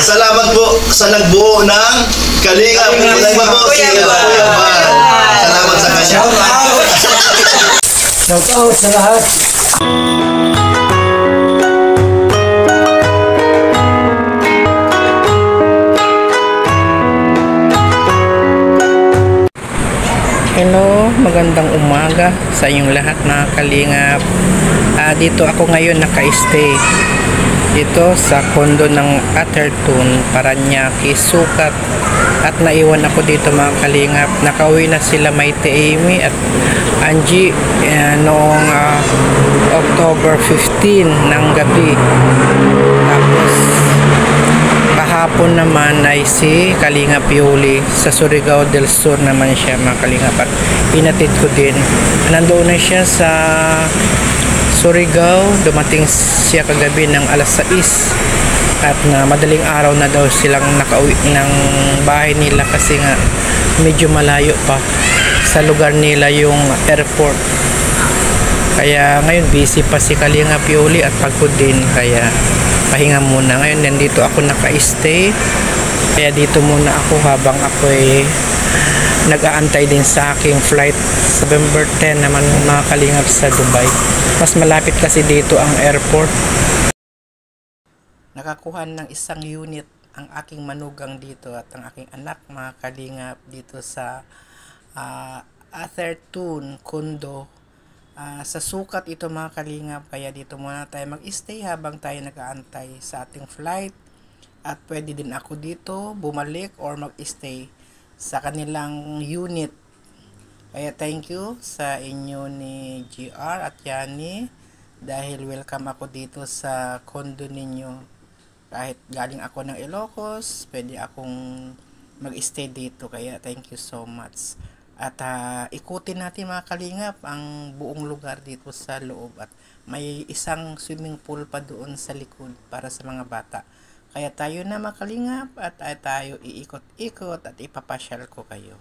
Salamat po sa nagbuo ng Kalingap. Salamat po si Kuya Val. Salamat sa kanya. Shout out sa lahat. Hello, magandang umaga sa inyong lahat mga kalingap. Dito ako ngayon naka-stay dito sa kondo ng Atherton, Paranaque, Sukat, at naiwan ako dito mga kalingap. Nakauwi na sila Maite Amy at Angie noong October 15 ng gabi. Tapos kahapon naman ay si Kalingap Yuli sa Surigao del Sur naman siya mga kalingap, at inatid ko din. Nandoon na siya sa Surigao, dumating siya kagabi ng alas 6 at na madaling araw na daw silang nakauwi ng bahay nila kasi nga medyo malayo pa sa lugar nila yung airport. Kaya ngayon busy pa si Kalingap Yuli at pagod din, kaya pahinga muna. Ngayon nandito ako naka-stay, kaya dito muna ako habang ako ay nag-aantay din sa aking flight November 10 naman mga kalingap sa Dubai. Mas malapit kasi dito ang airport. Nakakuha ng isang unit ang aking manugang dito at ang aking anak mga kalingap dito sa Atherton condo. Sa Sukat ito mga kalingap, kaya dito muna tayo mag-stay habang tayo nag-aantay sa ating flight, at pwede din ako dito bumalik or mag-stay sa kanilang unit. Kaya thank you sa inyo ni GR at Yani dahil welcome ako dito sa condo ninyo. Kahit galing ako ng Ilocos, pwede akong mag-stay dito, kaya thank you so much. At ikutin natin mga kalingap ang buong lugar dito sa loob, at may isang swimming pool pa doon sa likod para sa mga bata. Kaya tayo na mga kalingap at tayo iikot-ikot at ipapasyal ko kayo.